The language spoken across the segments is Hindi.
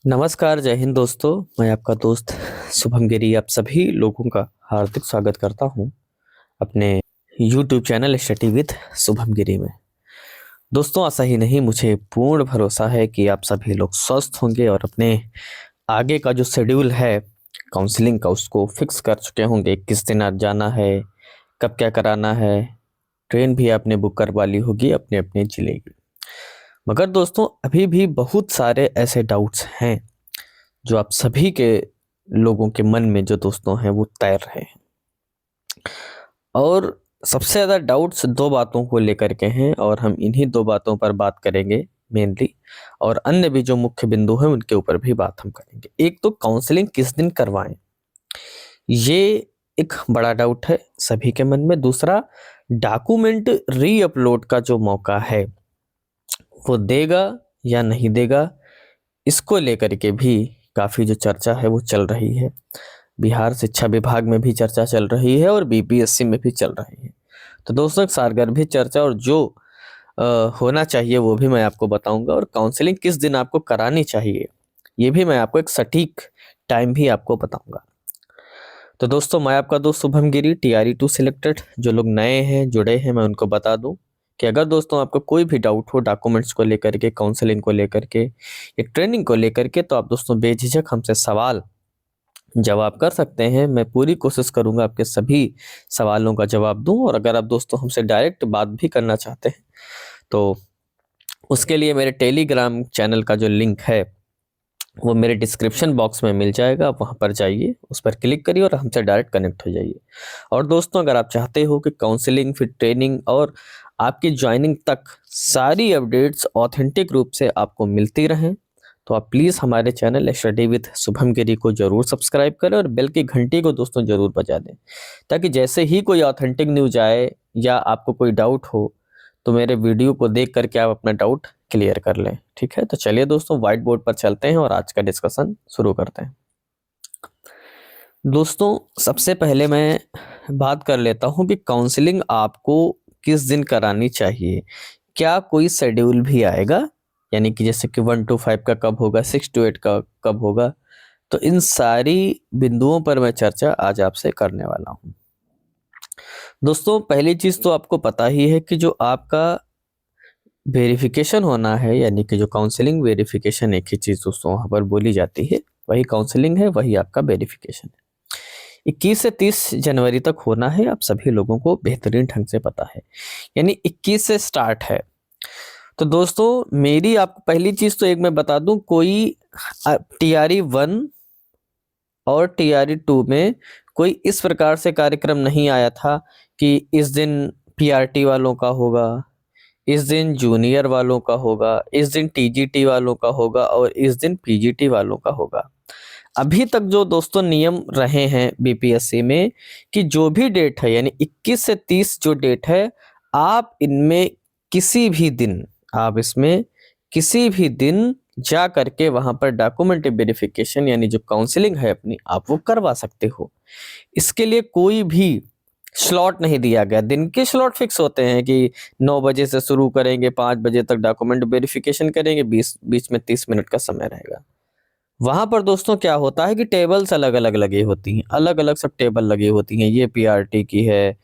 नमस्कार, जय हिंद दोस्तों। मैं आपका दोस्त शुभम गिरी आप सभी लोगों का हार्दिक स्वागत करता हूं अपने YouTube channel study with Shubham Giri में। दोस्तों, ऐसा ही नहीं, मुझे पूर्ण भरोसा है कि आप सभी लोग स्वस्थ होंगे और अपने आगे का जो शेड्यूल है काउंसलिंग का उसको फिक्स कर चुके होंगे। किस दिन आज जाना है, कब क्या कराना है, ट्रेन भी आपने बुक करवा ली होगी अपने अपने जिले की। मगर दोस्तों, अभी भी बहुत सारे ऐसे डाउट्स हैं जो आप सभी के लोगों के मन में जो दोस्तों हैं वो तैर रहे हैं। और सबसे ज़्यादा डाउट्स दो बातों को लेकर के हैं और हम इन्हीं दो बातों पर बात करेंगे मेनली, और अन्य भी जो मुख्य बिंदु हैं उनके ऊपर भी बात हम करेंगे। एक तो काउंसलिंग किस दिन करवाएं, ये एक बड़ा डाउट है सभी के मन में। दूसरा, डॉक्यूमेंट री अपलोड का जो मौका है वो देगा या नहीं देगा, इसको लेकर के भी काफ़ी जो चर्चा है वो चल रही है। बिहार शिक्षा विभाग में भी चर्चा चल रही है और बीपीएससी में भी चल रही है। तो दोस्तों, एक सारगर्भित चर्चा, और जो होना चाहिए वो भी मैं आपको बताऊंगा, और काउंसलिंग किस दिन आपको करानी चाहिए ये भी मैं आपको एक सटीक टाइम भी आपको बताऊंगा। तो दोस्तों, मैं आपका दोस्त शुभम गिरी, TRE 2 सिलेक्टेड। जो लोग नए हैं, जुड़े हैं, मैं उनको बता दूं कि अगर दोस्तों आपको कोई भी डाउट हो डॉक्यूमेंट्स को लेकर के, काउंसलिंग को लेकर के या ट्रेनिंग को लेकर के, तो आप दोस्तों बेझिझक हमसे सवाल जवाब कर सकते हैं। मैं पूरी कोशिश करूंगा आपके सभी सवालों का जवाब दूं। और अगर आप दोस्तों हमसे डायरेक्ट बात भी करना चाहते हैं तो उसके लिए मेरे टेलीग्राम चैनल का जो लिंक है वो मेरे डिस्क्रिप्शन बॉक्स में मिल जाएगा। आप वहां पर जाइए, उस पर क्लिक करिए और हमसे डायरेक्ट कनेक्ट हो जाइए। और दोस्तों, अगर आप चाहते हो कि काउंसलिंग, फिर ट्रेनिंग और आपकी ज्वाइनिंग तक सारी अपडेट्स ऑथेंटिक रूप से आपको मिलती रहें, तो आप प्लीज़ हमारे चैनल स्टडी विद शुभम गिरी को जरूर सब्सक्राइब करें और बेल की घंटी को दोस्तों जरूर बजा दें, ताकि जैसे ही कोई ऑथेंटिक न्यूज आए या आपको कोई डाउट हो तो मेरे वीडियो को देख करके आप अपना डाउट क्लियर कर लें। ठीक है, तो चलिए दोस्तों व्हाइट बोर्ड पर चलते हैं और आज का डिस्कशन शुरू करते हैं। दोस्तों, सबसे पहले मैं बात कर लेता हूं कि काउंसलिंग आपको किस दिन करानी चाहिए। क्या कोई शेड्यूल भी आएगा, यानी कि जैसे कि 1 to 5 का कब होगा, 6 to 8 का कब होगा, तो इन सारी बिंदुओं पर मैं चर्चा आज आपसे करने वाला हूं। दोस्तों, पहली चीज तो आपको पता ही है कि जो आपका वेरिफिकेशन होना है, यानी कि जो काउंसलिंग वेरिफिकेशन, एक ही चीज दोस्तों वहां पर बोली जाती है, वही काउंसलिंग है, वही आपका वेरिफिकेशन है। 21 से 30 जनवरी तक होना है, आप सभी लोगों को बेहतरीन ढंग से पता है, यानी 21 से स्टार्ट है। तो दोस्तों, मेरी आपको पहली चीज तो एक मैं बता दूं, कोई TRE 1 और TRE 2 में कोई इस प्रकार से कार्यक्रम नहीं आया था कि इस दिन PRT वालों का होगा, इस दिन जूनियर वालों का होगा, इस दिन TGT वालों का होगा और इस दिन PGT वालों का होगा। अभी तक जो दोस्तों नियम रहे हैं बीपीएससी में कि जो भी डेट है, यानी 21 से 30 जो डेट है, आप इनमें किसी भी दिन, आप इसमें किसी भी दिन जा करके वहां पर डॉक्यूमेंट वेरिफिकेशन, यानी जो काउंसलिंग है अपनी, आप वो करवा सकते हो। इसके लिए कोई भी स्लॉट नहीं दिया गया। दिन के स्लॉट फिक्स होते हैं कि 9 बजे से शुरू करेंगे, 5 बजे तक डॉक्यूमेंट वेरिफिकेशन करेंगे, बीच में 30 मिनट का समय रहेगा। वहां पर दोस्तों क्या होता है कि टेबल्स अलग अलग लगी होती हैं, अलग अलग सब टेबल लगी होती हैं। ये PRT की है,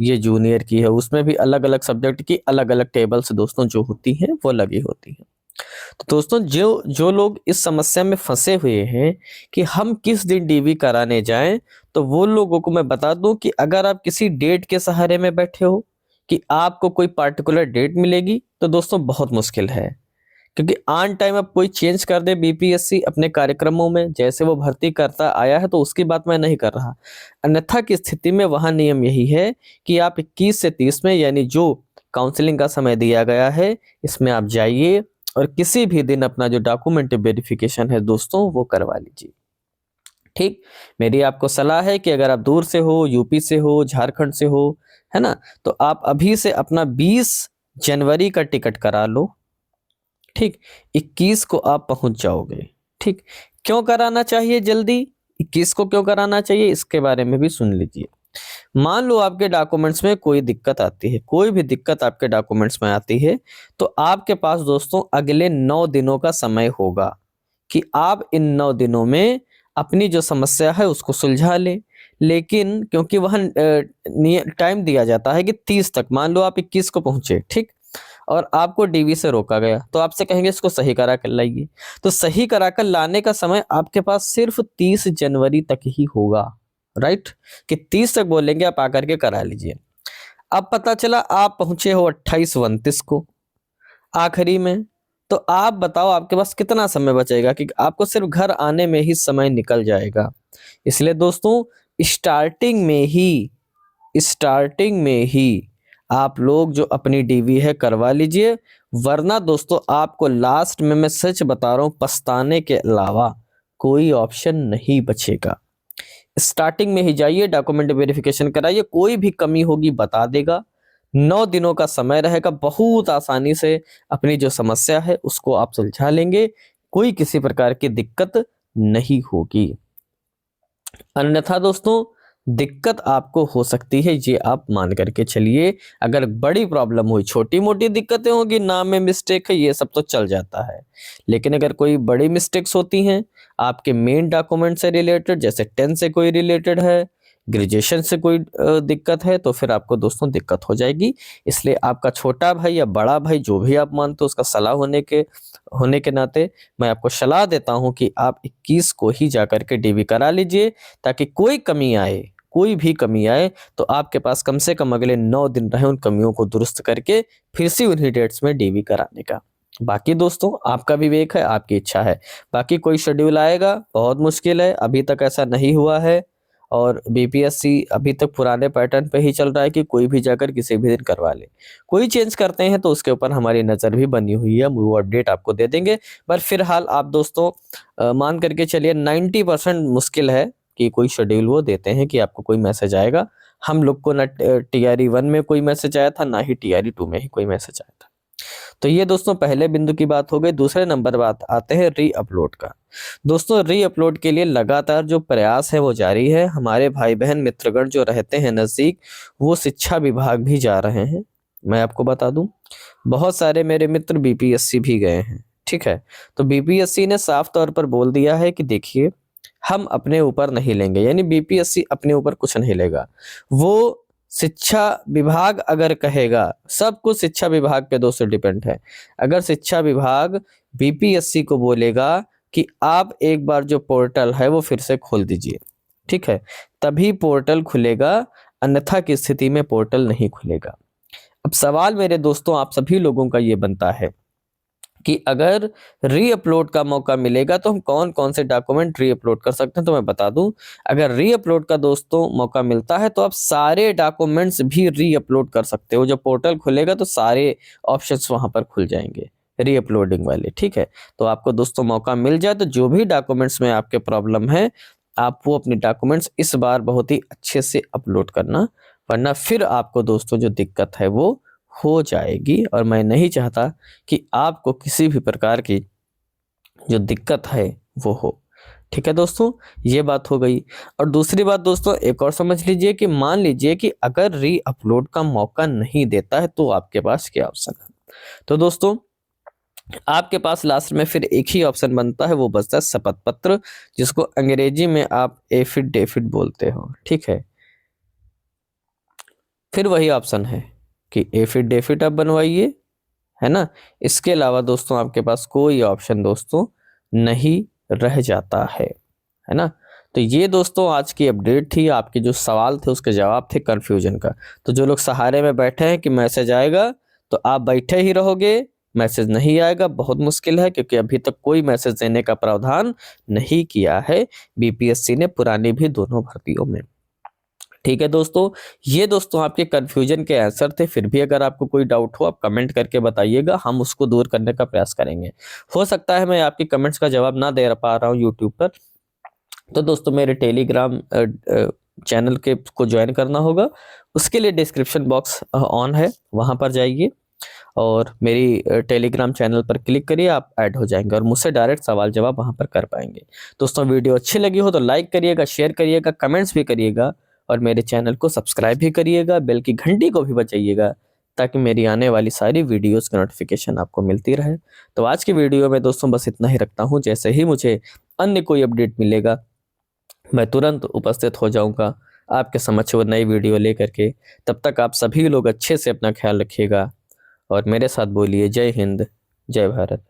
ये जूनियर की है, उसमें भी अलग अलग सब्जेक्ट की अलग अलग टेबल्स दोस्तों जो होती हैं वो लगी होती हैं। तो दोस्तों, जो जो लोग इस समस्या में फंसे हुए हैं कि हम किस दिन DV कराने जाएं, तो वो लोगों को मैं बता दूं कि अगर आप किसी डेट के सहारे में बैठे हो कि आपको कोई पार्टिकुलर डेट मिलेगी, तो दोस्तों बहुत मुश्किल है। क्योंकि ऑन टाइम अब कोई चेंज कर दे बीपीएससी अपने कार्यक्रमों में, जैसे वो भर्ती करता आया है, तो उसकी बात मैं नहीं कर रहा। अन्यथा की स्थिति में वहां नियम यही है कि आप 21 से 30 में, यानी जो काउंसलिंग का समय दिया गया है, इसमें आप जाइए और किसी भी दिन अपना जो डॉक्यूमेंट वेरिफिकेशन है दोस्तों वो करवा लीजिए। ठीक, मेरी आपको सलाह है कि अगर आप दूर से हो, यूपी से हो, झारखंड से हो, है ना, तो आप अभी से अपना 20 जनवरी का टिकट करा लो। ठीक, 21 को आप पहुंच जाओगे। ठीक, क्यों कराना चाहिए जल्दी, 21 को क्यों कराना चाहिए, इसके बारे में भी सुन लीजिए। मान लो आपके डॉक्यूमेंट्स में कोई दिक्कत आती है, कोई भी दिक्कत आपके डॉक्यूमेंट्स में आती है, तो आपके पास दोस्तों अगले 9 दिनों का समय होगा। कि आप इन 9 दिनों में अपनी जो समस्या है उसको सुलझा लें। लेकिन क्योंकि वहाँ टाइम दिया जाता है कि 30 तक, मान लो आप 21 को पहुंचे, ठीक, और आपको डीवी से रोका गया, तो आपसे कहेंगे इसको सही करा कर लाइए। तो सही करा कर लाने का समय आपके पास सिर्फ 30 जनवरी तक ही होगा, राइट, कि 30 तक बोलेंगे आप आकर के करा लीजिए। अब पता चला आप पहुंचे हो 28-29 को आखिरी में, तो आप बताओ आपके पास कितना समय बचेगा, कि आपको सिर्फ घर आने में ही समय निकल जाएगा। इसलिए दोस्तों स्टार्टिंग में ही आप लोग जो अपनी डीवी है करवा लीजिए, वरना दोस्तों आपको लास्ट में, मैं सच बता रहा हूं, पछताने के अलावा कोई ऑप्शन नहीं बचेगा। स्टार्टिंग में ही जाइए, डॉक्यूमेंट वेरिफिकेशन कराइए, कोई भी कमी होगी बता देगा। 9 दिनों का समय रहेगा, बहुत आसानी से अपनी जो समस्या है उसको आप सुलझा लेंगे, कोई किसी प्रकार की दिक्कत नहीं होगी। अन्यथा दोस्तों दिक्कत आपको हो सकती है, ये आप मान करके चलिए। अगर बड़ी प्रॉब्लम हुई, छोटी मोटी दिक्कतें होगी, नाम में मिस्टेक है, ये सब तो चल जाता है। लेकिन अगर कोई बड़ी मिस्टेक्स होती हैं आपके मेन डॉक्यूमेंट से रिलेटेड, जैसे 10 से कोई रिलेटेड है, ग्रेजुएशन से कोई दिक्कत है, तो फिर आपको दोस्तों दिक्कत हो जाएगी। इसलिए आपका छोटा भाई या बड़ा भाई जो भी आप मानते हो, उसका सलाह होने के नाते मैं आपको सलाह देता हूं कि आप 21 को ही जाकर के डीवी करा लीजिए, ताकि कोई भी कमी आए तो आपके पास कम से कम अगले 9 दिन रहे उन कमियों को दुरुस्त करके फिर से उन्हीं डेट्स में डीवी कराने का। बाकी दोस्तों आपका विवेक है, आपकी इच्छा है। बाकी कोई शेड्यूल आएगा, बहुत मुश्किल है, अभी तक ऐसा नहीं हुआ है, और बीपीएससी अभी तक पुराने पैटर्न पे ही चल रहा है कि कोई भी जाकर किसी भी दिन करवा ले। कोई चेंज करते हैं तो उसके ऊपर हमारी नज़र भी बनी हुई है, वो अपडेट आपको दे देंगे। पर फिलहाल आप दोस्तों मान करके चलिए 90% मुश्किल है कि कोई शेड्यूल वो देते हैं कि आपको कोई मैसेज आएगा। हम लोग को ना टीआरई 1 में कोई मैसेज आया था, ना ही टीआरई 2 में ही कोई मैसेज आया था। तो ये दोस्तों पहले बिंदु की बात हो गई। दूसरे नंबर बात आते हैं री अपलोड का। दोस्तों री अपलोड के लिए लगातार जो प्रयास है वो जारी है। हमारे भाई बहन मित्रगण जो रहते हैं नज़दीक, वो शिक्षा विभाग भी जा रहे हैं। मैं आपको बता दूं, बहुत सारे मेरे मित्र बीपीएससी भी गए हैं, ठीक है। तो बीपीएससी ने साफ तौर पर बोल दिया है कि देखिए हम अपने ऊपर नहीं लेंगे, यानी बीपीएससी अपने ऊपर कुछ नहीं लेगा। वो शिक्षा विभाग अगर कहेगा, सब कुछ शिक्षा विभाग पे दोस्तों डिपेंड है। अगर शिक्षा विभाग बीपीएससी को बोलेगा कि आप एक बार जो पोर्टल है वो फिर से खोल दीजिए, ठीक है, तभी पोर्टल खुलेगा, अन्यथा की स्थिति में पोर्टल नहीं खुलेगा। अब सवाल मेरे दोस्तों आप सभी लोगों का ये बनता है कि अगर री अपलोड का मौका मिलेगा तो हम कौन कौन से डॉक्यूमेंट री अपलोड कर सकते हैं। तो मैं बता दूं, अगर री अपलोड का दोस्तों मौका मिलता है तो आप सारे डॉक्यूमेंट्स भी री अपलोड कर सकते हो। जब पोर्टल खुलेगा तो सारे ऑप्शंस वहां पर खुल जाएंगे री अपलोडिंग वाले, ठीक है। तो आपको दोस्तों मौका मिल जाए तो जो भी डॉक्यूमेंट्स में आपके प्रॉब्लम है, आप वो अपने डॉक्यूमेंट्स इस बार बहुत ही अच्छे से अपलोड करना, वरना फिर आपको दोस्तों जो दिक्कत है वो हो जाएगी। और मैं नहीं चाहता कि आपको किसी भी प्रकार की जो दिक्कत है वो हो, ठीक है दोस्तों। ये बात हो गई। और दूसरी बात दोस्तों एक और समझ लीजिए कि मान लीजिए कि अगर री अपलोड का मौका नहीं देता है तो आपके पास क्या ऑप्शन है। तो दोस्तों आपके पास लास्ट में फिर एक ही ऑप्शन बनता है, वो बचता है शपथ पत्र, जिसको अंग्रेजी में आप एफिडेविट बोलते हो, ठीक है। फिर वही ऑप्शन है कि एफिडेविट आप बनवाइए, है ना। इसके अलावा दोस्तों आपके पास कोई ऑप्शन दोस्तों नहीं रह जाता है ना। तो ये दोस्तों आज की अपडेट थी, आपके जो सवाल थे उसके जवाब थे कन्फ्यूजन का। तो जो लोग सहारे में बैठे हैं कि मैसेज आएगा, तो आप बैठे ही रहोगे, मैसेज नहीं आएगा बहुत मुश्किल है, क्योंकि अभी तक कोई मैसेज देने का प्रावधान नहीं किया है बीपीएससी ने, पुरानी भी दोनों भर्तियों में, ठीक है दोस्तों। ये दोस्तों आपके कंफ्यूजन के आंसर थे। फिर भी अगर आपको कोई डाउट हो आप कमेंट करके बताइएगा, हम उसको दूर करने का प्रयास करेंगे। हो सकता है मैं आपके कमेंट्स का जवाब ना दे पा रहा हूँ यूट्यूब पर, तो दोस्तों मेरे टेलीग्राम चैनल के को ज्वाइन करना होगा। उसके लिए डिस्क्रिप्शन बॉक्स ऑन है, वहाँ पर जाइए और मेरी टेलीग्राम चैनल पर क्लिक करिए, आप ऐड हो जाएंगे और मुझसे डायरेक्ट सवाल जवाब वहाँ पर कर पाएंगे। दोस्तों वीडियो अच्छी लगी हो तो लाइक करिएगा, शेयर करिएगा, कमेंट्स भी करिएगा, और मेरे चैनल को सब्सक्राइब भी करिएगा, बेल की घंटी को भी बजाइएगा, ताकि मेरी आने वाली सारी वीडियोस की नोटिफिकेशन आपको मिलती रहे। तो आज की वीडियो में दोस्तों बस इतना ही रखता हूँ। जैसे ही मुझे अन्य कोई अपडेट मिलेगा मैं तुरंत उपस्थित हो जाऊंगा आपके समक्ष वो नई वीडियो लेकर के। तब तक आप सभी लोग अच्छे से अपना ख्याल रखिएगा और मेरे साथ बोलिए जय हिंद, जय भारत।